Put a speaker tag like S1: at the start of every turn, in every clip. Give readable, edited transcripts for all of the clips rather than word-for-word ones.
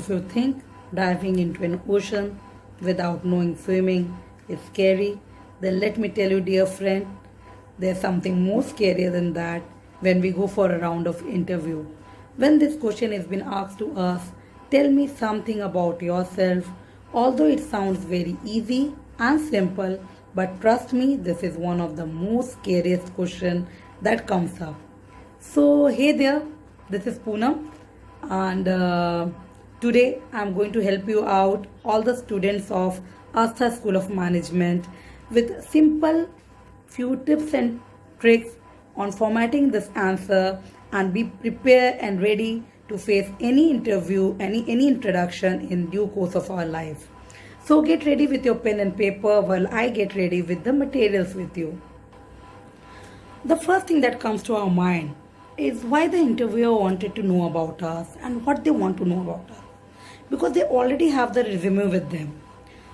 S1: If you think diving into an ocean without knowing swimming is scary, then let me tell you, dear friend, there's something more scarier than that when we go for a round of interview. When this question has been asked to us, tell me something about yourself. Although it sounds very easy and simple, but trust me, this is one of the most scariest questions that comes up. So, hey there, this is Poonam, and today I'm going to help you out, all the students of Astha School of Management, with simple few tips and tricks on formatting this answer and be prepared and ready to face any interview, any introduction in due course of our life. So get ready with your pen and paper while I get ready with the materials with you. The first thing that comes to our mind is why the interviewer wanted to know about us and what they want to know about us. Because they already have the resume with them.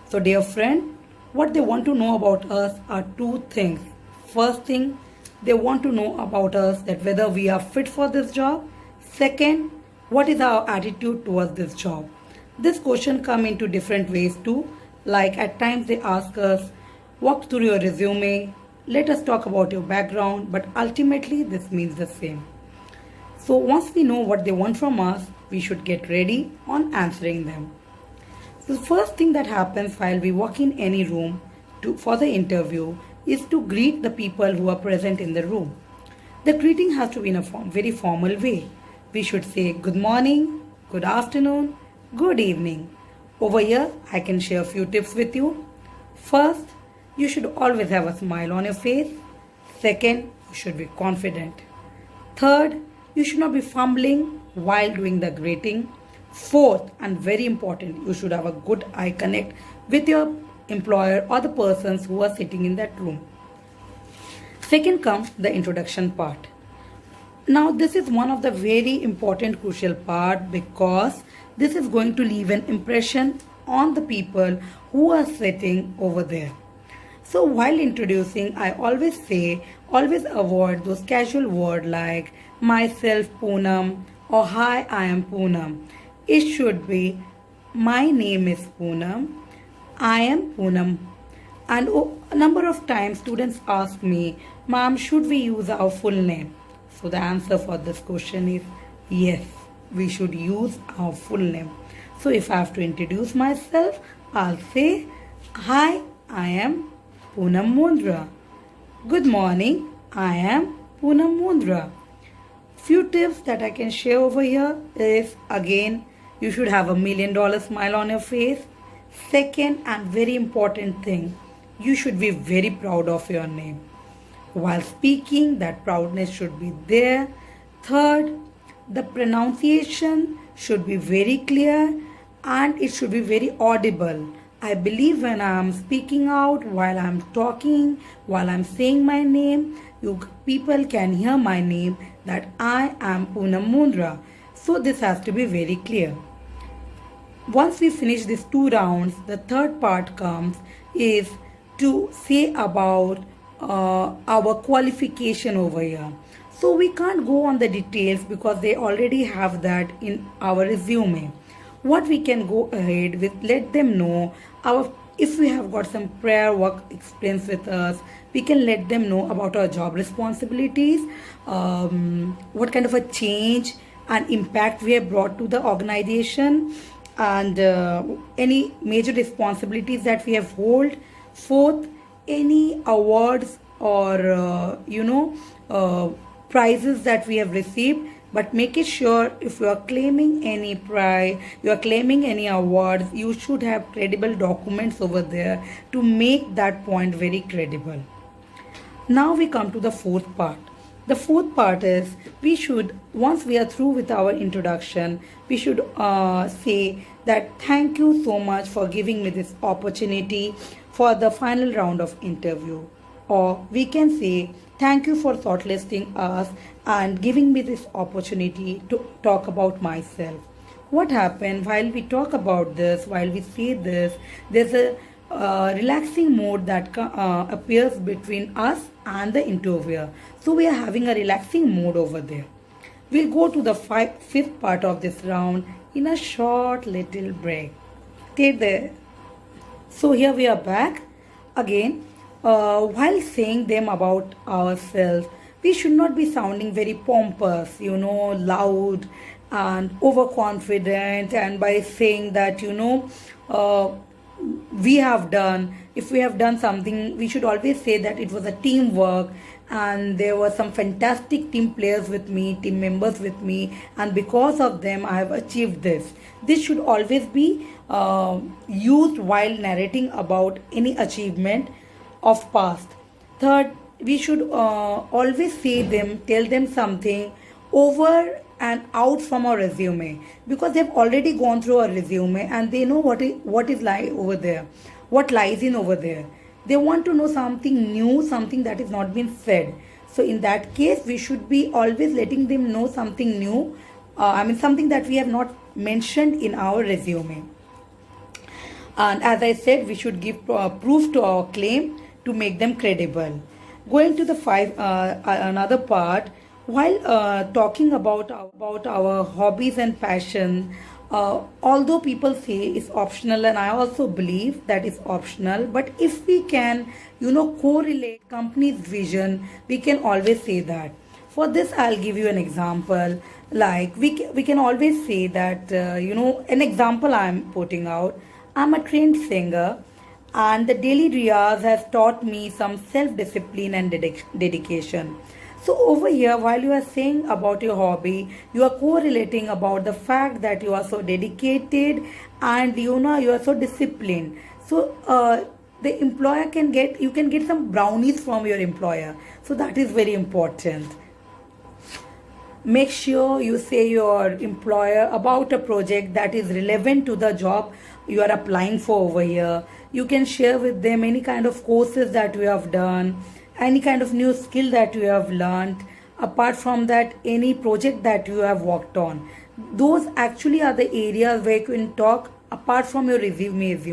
S1: So, dear friend, what they want to know about us are two things. First thing, they want to know about us that whether we are fit for this job. Second, what is our attitude towards this job. This question come into different ways too. Like at times they ask us, walk through your resume, let us talk about your background, but ultimately this means the same. So once we know what they want from us, we should get ready on answering them. So the first thing that happens while we walk in any room for the interview is to greet the people who are present in the room. The greeting has to be in a very formal way. We should say good morning, good afternoon, good evening. Over here, I can share a few tips with you. First, you should always have a smile on your face. Second, you should be confident. Third, you should not be fumbling while doing the greeting. Fourth, and very important, you should have a good eye connect with your employer or the persons who are sitting in that room. Second comes the introduction part. Now this is one of the very important crucial part because this is going to leave an impression on the people who are sitting over there. So while introducing, I always say, always avoid those casual words like myself Poonam or hi, I am Poonam. It should be my name is Poonam, I am Poonam. And a number of times students ask me, ma'am, should we use our full name? So the answer for this question is yes, we should use our full name. So if I have to introduce myself, I'll say, hi, I am Poonam Mundra. Good morning, I am Poonam Mundra. Few tips that I can share over here is, again, you should have $1 million smile on your face. Second and very important thing, you should be very proud of your name. While speaking, that proudness should be there. Third, the pronunciation should be very clear and it should be very audible. I believe when I am speaking out, while I am talking, while I am saying my name, people can hear my name that I am Poonam Mundra. So this has to be very clear. Once we finish these two rounds, the third part comes is to say about our qualification over here. So we can't go on the details because they already have that in our resume. What we can go ahead with, let them know if we have got some prior work experience with us, we can let them know about our job responsibilities, what kind of a change and impact we have brought to the organization, and any major responsibilities that we have hold. Fourth, any awards or prizes that we have received, but make it sure if you are claiming any prize, you are claiming any awards, you should have credible documents over there to make that point very credible. Now we come to the fourth part. The fourth part is we should, once we are through with our introduction, we should say that thank you so much for giving me this opportunity for the final round of interview. Or we can say thank you for shortlisting us and giving me this opportunity to talk about myself. What happened while we talk about this, while we say this, there's a relaxing mode that appears between us and the interviewer. So we are having a relaxing mode over there. We'll go to the fifth part of this round in a short little break. Stay there. So here we are back again. While saying them about ourselves, we should not be sounding very pompous, loud and overconfident. And by saying that, uh, we have done, if we have done something, we should always say that it was a teamwork and there were some fantastic team players with me, team members with me, and because of them I have achieved this. This should always be used while narrating about any achievement of past. Third, we should always tell them something over and out from our resume, because they've already gone through our resume and they know what is lie over there, what lies in over there. They want to know something new, something that is not been said. So in that case, we should be always letting them know something new. Something that we have not mentioned in our resume. And as I said, we should give proof to our claim to make them credible. Going to the another part, while talking about our hobbies and passion, although people say it's optional, and I also believe that it's optional, but if we can, correlate company's vision, we can always say that. For this, I'll give you an example. Like we can always say that, an example I'm putting out. I'm a trained singer, and the daily riyaz has taught me some self-discipline and dedication. So over here, while you are saying about your hobby, you are correlating about the fact that you are so dedicated and you are so disciplined. So the employer you can get some brownies from your employer. So that is very important. Make sure you say your employer about a project that is relevant to the job you are applying for over here. You can share with them any kind of courses that you have done, any kind of new skill that you have learned. Apart from that, any project that you have worked on. Those actually are the areas where you can talk apart from your resumes.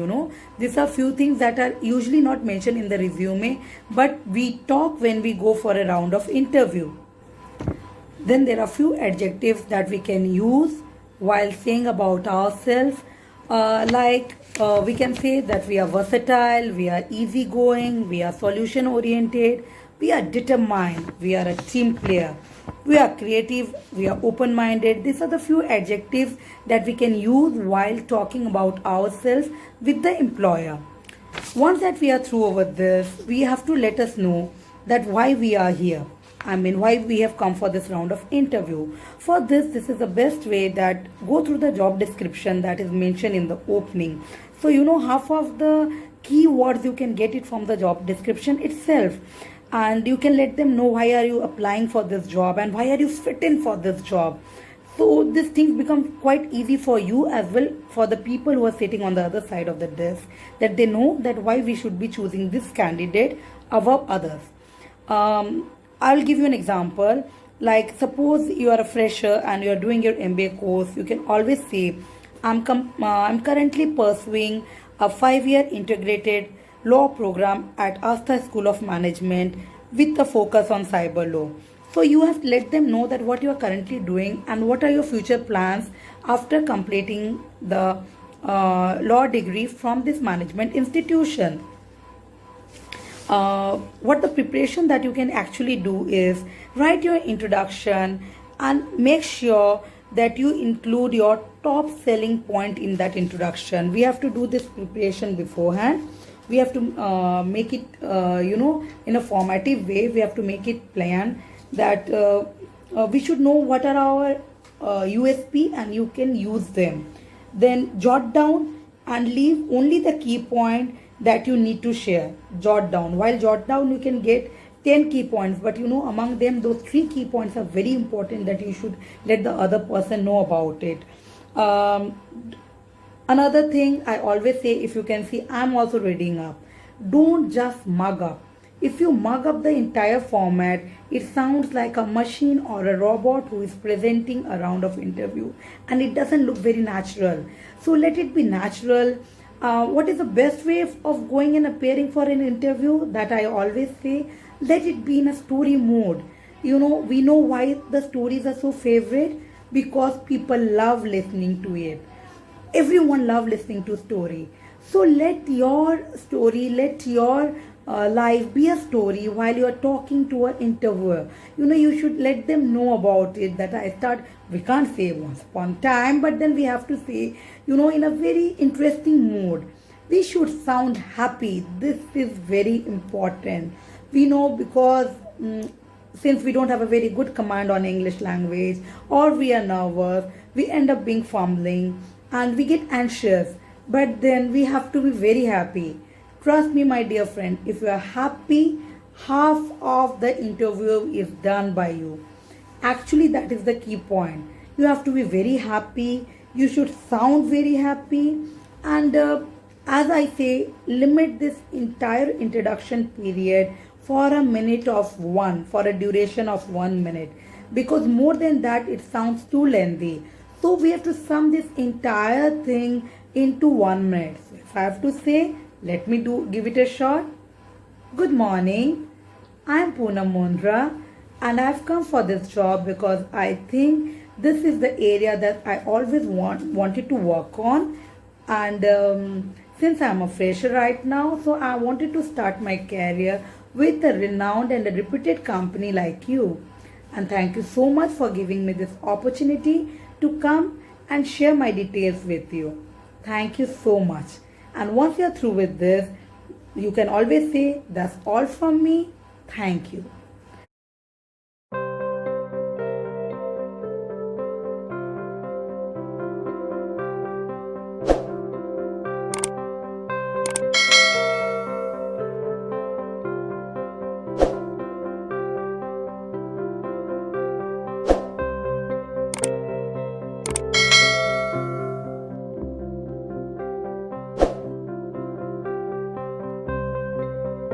S1: These are few things that are usually not mentioned in the resume, but we talk when we go for a round of interview. Then there are few adjectives that we can use while saying about ourselves. We can say that we are versatile, we are easygoing, we are solution oriented, we are determined, we are a team player, we are creative, we are open minded. These are the few adjectives that we can use while talking about ourselves with the employer. Once that we are through over this, we have to let us know that why we are here. Why we have come for this round of interview. For this is the best way that go through the job description that is mentioned in the opening. So half of the keywords you can get it from the job description itself, and you can let them know why are you applying for this job and why are you fitting for this job. So these things become quite easy for you as well, for the people who are sitting on the other side of the desk, that they know that why we should be choosing this candidate above others. I'll give you an example. Like suppose you are a fresher and you are doing your MBA course, you can always say, I'm currently pursuing a 5-year integrated law program at Asta School of Management with a focus on cyber law. So you have to let them know that what you are currently doing and what are your future plans after completing the law degree from this management institution. What the preparation that you can actually do is write your introduction and make sure that you include your top selling point in that introduction. We have to do this preparation beforehand. We have to make it, in a formative way. We have to make it planned that we should know what are our USP and you can use them. Then jot down and leave only the key point that you need to share. Jot down. While jot down, you can get 10 key points, but among them, those 3 key points are very important that you should let the other person know about it. Another thing I always say, if you can see, I'm also reading up. Don't just mug up. If you mug up the entire format, it sounds like a machine or a robot who is presenting a round of interview, and it doesn't look very natural. So let it be natural. What is the best way of going and appearing for an interview? That I always say, let it be in a story mode. We know why the stories are so favorite. because people love listening to it. Everyone love listening to story. So let your story, let your life be a story while you are talking to an interviewer. You should let them know about it, that I start, we can't say once upon time, but then we have to say, in a very interesting mood. We should sound happy. This is very important. We know because since we don't have a very good command on English language, or we are nervous, we end up being fumbling and we get anxious. But then we have to be very happy. Trust me, my dear friend, if you are happy, half of the interview is done by you. Actually, that is the key point. You have to be very happy. You should sound very happy. And as I say, limit this entire introduction period for a minute of one, for a duration of 1 minute. Because more than that, it sounds too lengthy. So we have to sum this entire thing into 1 minute. So if I have to say, let me give it a shot. Good morning. I am Poonam Mundra and I've come for this job because I think this is the area that I always wanted to work on. And since I'm a fresher right now, so I wanted to start my career with a renowned and a reputed company like you. And thank you so much for giving me this opportunity to come and share my details with you. Thank you so much. And once you're through with this, you can always say, that's all from me. Thank you.